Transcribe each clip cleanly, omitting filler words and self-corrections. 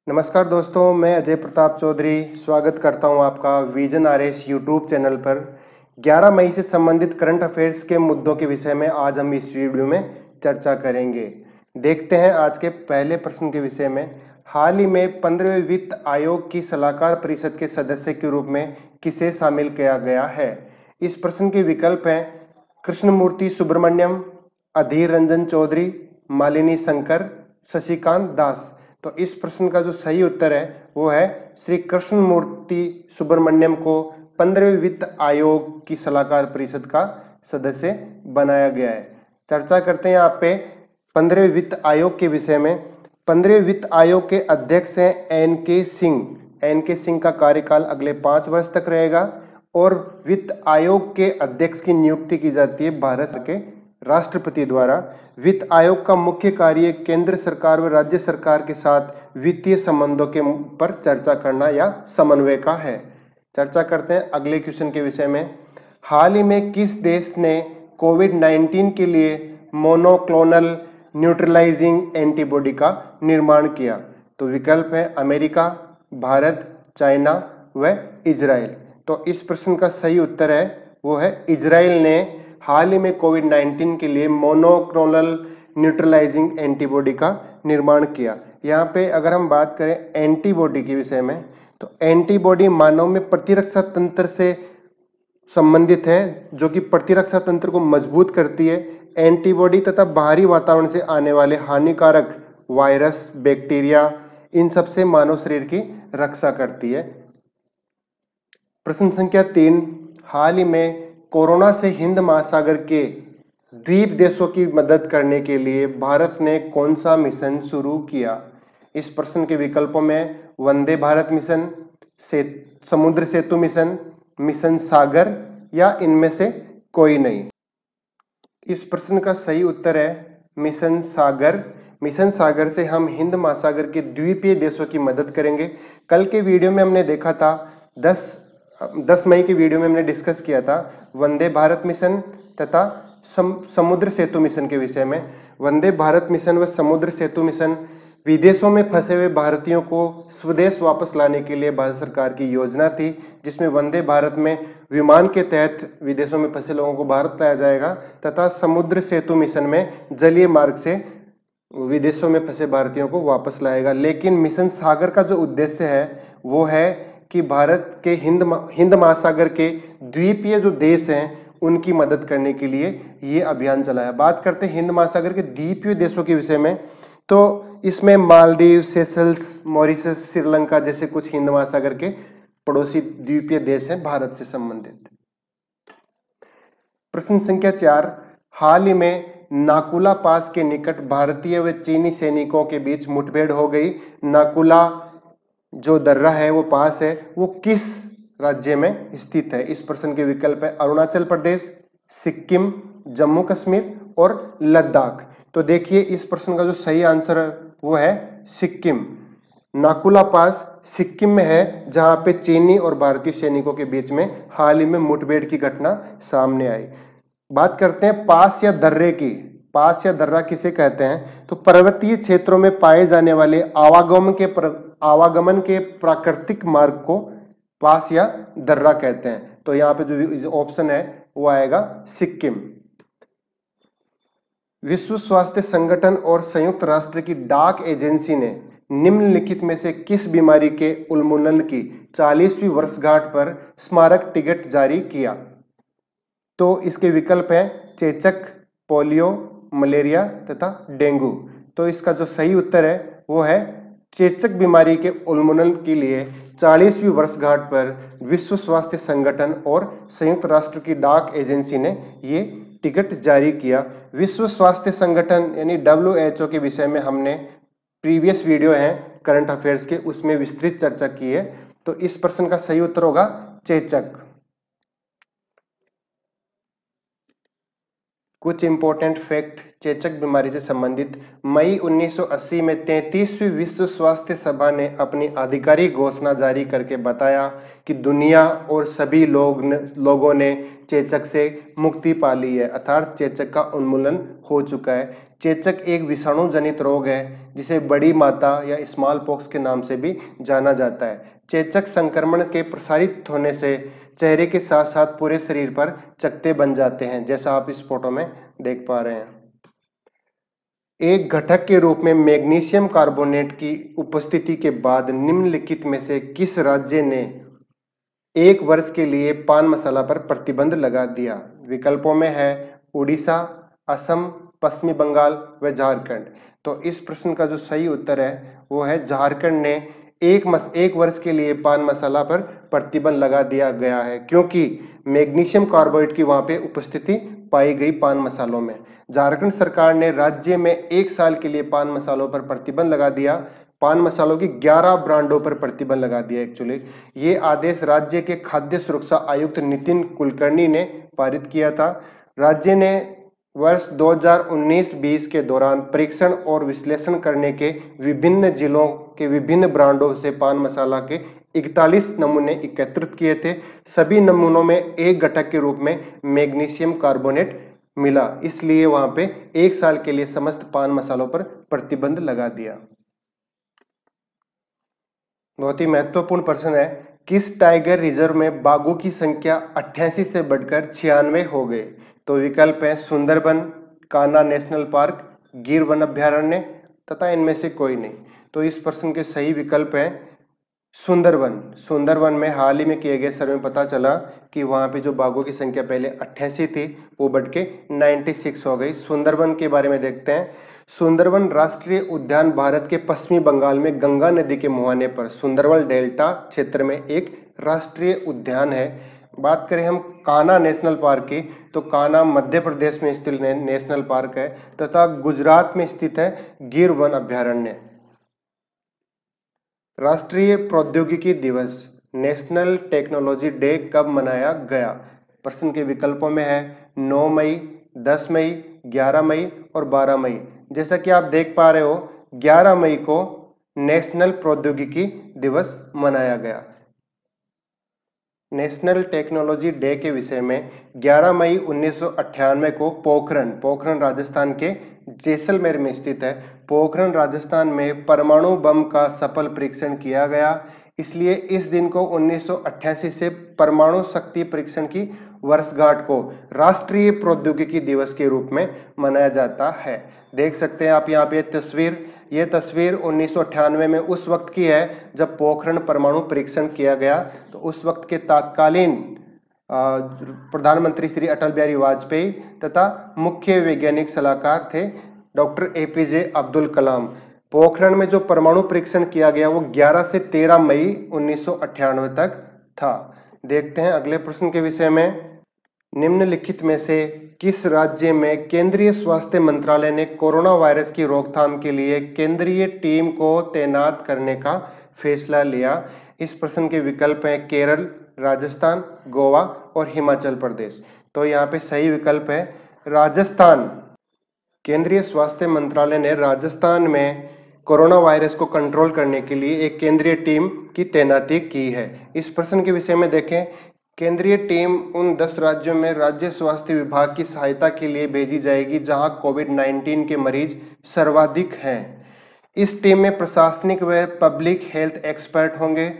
नमस्कार दोस्तों, मैं अजय प्रताप चौधरी स्वागत करता हूं आपका विजन आरएस यूट्यूब चैनल पर। 11 मई से संबंधित करंट अफेयर्स के मुद्दों के विषय में आज हम इस वीडियो में चर्चा करेंगे। देखते हैं आज के पहले प्रश्न के विषय में। हाल ही में 15वें वित्त आयोग की सलाहकार परिषद के सदस्य के रूप में किसे शामिल किया गया है? इस प्रश्न के विकल्प हैं कृष्णमूर्ति सुब्रमण्यम, अधीर रंजन चौधरी, मालिनी शंकर, शशिकांत दास। तो इस प्रश्न का जो सही उत्तर है वो है श्री कृष्णमूर्ति सुब्रमण्यम को 15वें वित्त आयोग की सलाहकार परिषद का सदस्य बनाया गया है। चर्चा करते हैं यहाँ पे 15वें वित्त आयोग के विषय में। 15वें वित्त आयोग के अध्यक्ष हैं एन.के. सिंह। एन.के. सिंह का कार्यकाल अगले 5 वर्ष तक रहेगा और वित्त आयोग के अध्यक्ष की नियुक्ति की जाती है भारत के राष्ट्रपति द्वारा। वित्त आयोग का मुख्य कार्य केंद्र सरकार व राज्य सरकार के साथ वित्तीय संबंधों के पर चर्चा करना या समन्वय का है। चर्चा करते हैं अगले क्वेश्चन के विषय में। हाल ही में किस देश ने कोविड-19 के लिए मोनोक्लोनल न्यूट्रलाइजिंग एंटीबॉडी का निर्माण किया? तो विकल्प है अमेरिका, भारत, चाइना व इजराइल। तो इस प्रश्न का सही उत्तर है वो है इजराइल ने हाल ही में कोविड-19 के लिए मोनोक्लोनल न्यूट्रलाइजिंग एंटीबॉडी का निर्माण किया। यहाँ पे अगर हम बात करें एंटीबॉडी के विषय में, तो एंटीबॉडी मानव में प्रतिरक्षा तंत्र से संबंधित है, जो कि प्रतिरक्षा तंत्र को मजबूत करती है। एंटीबॉडी तथा बाहरी वातावरण से आने वाले हानिकारक वायरस, बैक्टीरिया, इन सब से मानव शरीर की रक्षा करती है। प्रश्न संख्या 3, हाल ही में कोरोना से हिंद महासागर के द्वीप देशों की मदद करने के लिए भारत ने कौन सा मिशन शुरू किया? इस प्रश्न के विकल्पों में वंदे भारत मिशन, समुद्र सेतु मिशन, मिशन सागर या इनमें से कोई नहीं। इस प्रश्न का सही उत्तर है मिशन सागर। मिशन सागर से हम हिंद महासागर के द्वीपीय देशों की मदद करेंगे। कल के वीडियो में हमने देखा था 10 मई के वीडियो में हमने डिस्कस किया था वंदे भारत मिशन तथा समुद्र सेतु मिशन के विषय में। वंदे भारत मिशन व समुद्र सेतु मिशन विदेशों में फंसे हुए भारतीयों को स्वदेश वापस लाने के लिए भारत सरकार की योजना थी, जिसमें वंदे भारत में विमान के तहत विदेशों में फंसे लोगों को भारत लाया जाएगा तथा समुद्र सेतु मिशन में जलीय मार्ग से विदेशों में फंसे भारतीयों को वापस लाएगा। लेकिन मिशन सागर का जो उद्देश्य है वो है कि भारत के हिंद महासागर के द्वीपीय जो देश हैं उनकी मदद करने के लिए ये अभियान चलाया। बात करते हैं हिंद महासागर के द्वीपीय देशों के विषय में, तो इसमें मालदीव, सेशल्स, मॉरिशस, श्रीलंका जैसे कुछ हिंद महासागर के पड़ोसी द्वीपीय देश हैं भारत से संबंधित। प्रश्न संख्या 4, हाल ही में नाकुला पास के निकट भारतीय व चीनी सैनिकों के बीच मुठभेड़ हो गई। नाकुला जो दर्रा है वो पास है, वो किस राज्य में स्थित है? इस प्रश्न के विकल्प है अरुणाचल प्रदेश, सिक्किम, जम्मू कश्मीर और लद्दाख। तो देखिए इस प्रश्न का जो सही आंसर है वो है सिक्किम। नाकुला पास सिक्किम में है, जहां पे चीनी और भारतीय सैनिकों के बीच में हाल ही में मुठभेड़ की घटना सामने आई। बात करते हैं पास या दर्रे की। पास या दर्रा किसे कहते हैं? तो पर्वतीय क्षेत्रों में पाए जाने वाले आवागमन के प्राकृतिक मार्ग को पास या दर्रा कहते हैं। तो यहाँ पे जो ऑप्शन है वो आएगा सिक्किम। विश्व स्वास्थ्य संगठन और संयुक्त राष्ट्र की डाक एजेंसी ने निम्नलिखित में से किस बीमारी के उन्मूलन की 40वीं वर्षगांठ पर स्मारक टिकट जारी किया? तो इसके विकल्प है चेचक, पोलियो, मलेरिया तथा डेंगू। तो इसका जो सही उत्तर है वो है चेचक बीमारी के उन्मूलन के लिए 40वीं वर्षगांठ पर विश्व स्वास्थ्य संगठन और संयुक्त राष्ट्र की डाक एजेंसी ने ये टिकट जारी किया। विश्व स्वास्थ्य संगठन यानी WHO के विषय में हमने प्रीवियस वीडियो है करंट अफेयर्स के, उसमें विस्तृत चर्चा की है। तो इस प्रश्न का सही उत्तर होगा चेचक। कुछ इंपॉर्टेंट फैक्ट चेचक बीमारी से संबंधित। मई 1980 में 33वीं विश्व स्वास्थ्य सभा ने अपनी आधिकारिक घोषणा जारी करके बताया कि दुनिया और सभी लोगों ने चेचक से मुक्ति पा ली है, अर्थात चेचक का उन्मूलन हो चुका है। चेचक एक विषाणु जनित रोग है जिसे बड़ी माता या स्मॉल पॉक्स के नाम से भी जाना जाता है। चेचक संक्रमण के प्रसारित होने से चेहरे के साथ साथ पूरे शरीर पर चकत्ते बन जाते हैं, जैसा आप इस फोटो में देख पा रहे हैं। एक घटक के रूप में मैग्नीशियम कार्बोनेट की उपस्थिति के बाद निम्नलिखित में से किस राज्य ने 1 वर्ष के लिए पान मसाला पर प्रतिबंध लगा दिया? विकल्पों में है उड़ीसा, असम, पश्चिमी बंगाल व झारखंड। तो इस प्रश्न का जो सही उत्तर है वो है झारखंड ने एक वर्ष के लिए पान मसाला पर प्रतिबंध लगा दिया गया है, क्योंकि मैग्नीशियम कार्बोनेट की वहां पे उपस्थिति पाई गई पान मसालों में। झारखंड सरकार ने राज्य में 1 साल के लिए पान मसालों पर प्रतिबंध लगा दिया। पान मसालों की 11 ब्रांडों पर प्रतिबंध लगा दिया। एक्चुअली ये आदेश राज्य के खाद्य सुरक्षा आयुक्त नितिन कुलकर्णी ने पारित किया था। राज्य ने वर्ष 2019-20 के दौरान परीक्षण और विश्लेषण करने के विभिन्न जिलों के विभिन्न ब्रांडों से पान मसाला के 41 नमूने एकत्रित किए थे। सभी नमूनों में एक घटक के रूप में मैग्नीशियम कार्बोनेट मिला, इसलिए वहां पे 1 साल के लिए समस्त पान मसालों पर प्रतिबंध लगा दिया। बहुत ही महत्वपूर्ण प्रश्न है, किस टाइगर रिजर्व में बाघों की संख्या 88 से बढ़कर 96 हो गए? तो विकल्प है सुंदरबन, कान्हा नेशनल पार्क, गिर वन अभ्यारण्य तथा इनमें से कोई नहीं। तो इस प्रश्न के सही विकल्प है सुंदरबन। सुंदरबन में हाल ही में किए गए सर्वे में पता चला कि वहां पे जो बाघों की संख्या पहले 88 थी वो बढ़ के 96 हो गई। सुंदरबन के बारे में देखते हैं। सुंदरबन राष्ट्रीय उद्यान भारत के पश्चिमी बंगाल में गंगा नदी के मुहाने पर सुंदरबन डेल्टा क्षेत्र में एक राष्ट्रीय उद्यान है। बात करें हम कान्हा नेशनल पार्क की, तो कान्हा मध्य प्रदेश में स्थित नेशनल पार्क है तथा गुजरात में स्थित है गिर वन अभ्यारण्य। राष्ट्रीय प्रौद्योगिकी दिवस नेशनल टेक्नोलॉजी डे कब मनाया गया? प्रश्न के विकल्पों में है 9 मई, 10 मई, 11 मई और 12 मई। जैसा कि आप देख पा रहे हो 11 मई को नेशनल प्रौद्योगिकी दिवस मनाया गया। नेशनल टेक्नोलॉजी डे के विषय में 11 मई 1998 को पोखरण राजस्थान के जैसलमेर में स्थित है। पोखरण राजस्थान में परमाणु बम का सफल परीक्षण किया गया, इसलिए इस दिन को 1988 से परमाणु शक्ति परीक्षण की वर्षगांठ को राष्ट्रीय प्रौद्योगिकी दिवस के रूप में मनाया जाता है। देख सकते हैं आप यहाँ पे तस्वीर, ये तस्वीर 1998 में उस वक्त की है जब पोखरण परमाणु परीक्षण किया गया। तो उस वक्त के तत्कालीन प्रधानमंत्री श्री अटल बिहारी वाजपेयी तथा मुख्य वैज्ञानिक सलाहकार थे डॉक्टर APJ अब्दुल कलाम। पोखरण में जो परमाणु परीक्षण किया गया वो 11 से 13 मई 1998 तक था। देखते हैं अगले प्रश्न के विषय में। निम्नलिखित में से किस राज्य में केंद्रीय स्वास्थ्य मंत्रालय ने कोरोना वायरस की रोकथाम के लिए केंद्रीय टीम को तैनात करने का फैसला लिया? इस प्रश्न के विकल्प हैं केरल, राजस्थान, गोवा और हिमाचल प्रदेश। तो यहाँ पे सही विकल्प है राजस्थान। केंद्रीय स्वास्थ्य मंत्रालय ने राजस्थान में कोरोना वायरस को कंट्रोल करने के लिए एक केंद्रीय टीम की तैनाती की है। इस प्रश्न के विषय में देखें, केंद्रीय टीम उन 10 राज्यों में राज्य स्वास्थ्य विभाग की सहायता के लिए भेजी जाएगी जहां कोविड-19 के मरीज सर्वाधिक हैं। इस टीम में प्रशासनिक व पब्लिक हेल्थ एक्सपर्ट होंगे।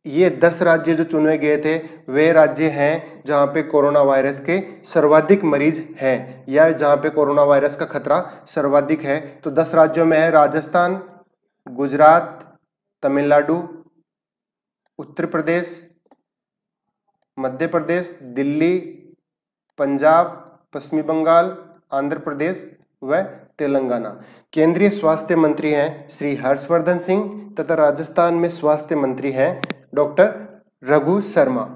ये 10 राज्य जो चुने गए थे वे राज्य हैं जहां पे कोरोना वायरस के सर्वाधिक मरीज हैं या जहां पे कोरोना वायरस का खतरा सर्वाधिक है। तो 10 राज्यों में है राजस्थान, गुजरात, तमिलनाडु, उत्तर प्रदेश, मध्य प्रदेश, दिल्ली, पंजाब, पश्चिमी बंगाल, आंध्र प्रदेश व तेलंगाना। केंद्रीय स्वास्थ्य मंत्री हैं श्री हर्षवर्धन सिंह तथा राजस्थान में स्वास्थ्य मंत्री हैं डॉक्टर रघु शर्मा।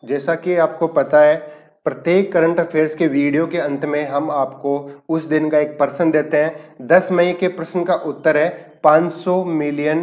जैसा कि आपको पता है, प्रत्येक करंट अफेयर्स के वीडियो के अंत में हम आपको उस दिन का एक प्रश्न देते हैं। 10 मई के प्रश्न का उत्तर है $500 मिलियन।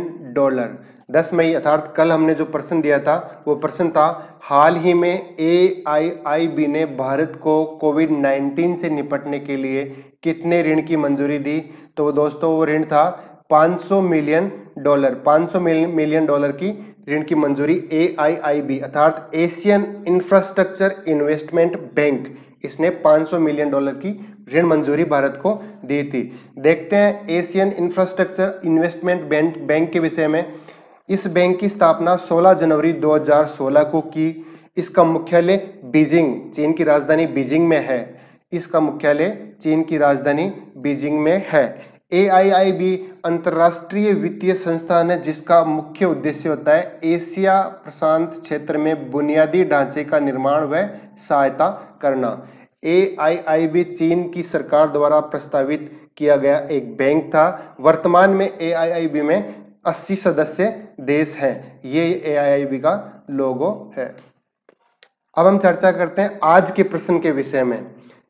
10 मई अर्थात कल हमने जो प्रश्न दिया था वो प्रश्न था हाल ही में AIIB ने भारत को कोविड-19 से निपटने के लिए कितने ऋण की मंजूरी दी? तो दोस्तों वो ऋण था $500 मिलियन। $500 मिलियन की ऋण की मंजूरी AIIB अर्थात एशियन इंफ्रास्ट्रक्चर इन्वेस्टमेंट बैंक, इसने $500 मिलियन की ऋण मंजूरी भारत को दी थी। देखते हैं एशियन इंफ्रास्ट्रक्चर इन्वेस्टमेंट बैंक के विषय में। इस बैंक की स्थापना 16 जनवरी 2016 को की। इसका मुख्यालय बीजिंग, चीन की राजधानी बीजिंग में है। इसका मुख्यालय चीन की राजधानी बीजिंग में है। AIIB अंतरराष्ट्रीय वित्तीय संस्थान है जिसका मुख्य उद्देश्य होता है एशिया प्रशांत क्षेत्र में बुनियादी ढांचे का निर्माण व सहायता करना। AIIB चीन की सरकार द्वारा प्रस्तावित किया गया एक बैंक था। वर्तमान में AIIB में 80 सदस्य देश हैं। ये AIIB का लोगो है। अब हम चर्चा करते हैं आज के प्रश्न के विषय में।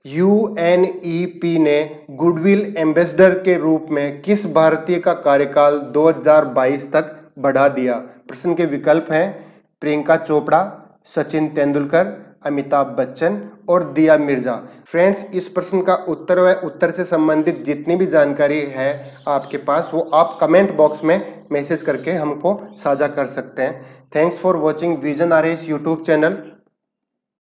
UNEP ने गुडविल एम्बेसडर के रूप में किस भारतीय का कार्यकाल 2022 तक बढ़ा दिया? प्रश्न के विकल्प हैं प्रियंका चोपड़ा, सचिन तेंदुलकर, अमिताभ बच्चन और दिया मिर्जा। फ्रेंड्स, इस प्रश्न का उत्तर व उत्तर से संबंधित जितनी भी जानकारी है आपके पास वो आप कमेंट बॉक्स में मैसेज करके हमको साझा कर सकते हैं। Thanks for watching vision RS YouTube channel.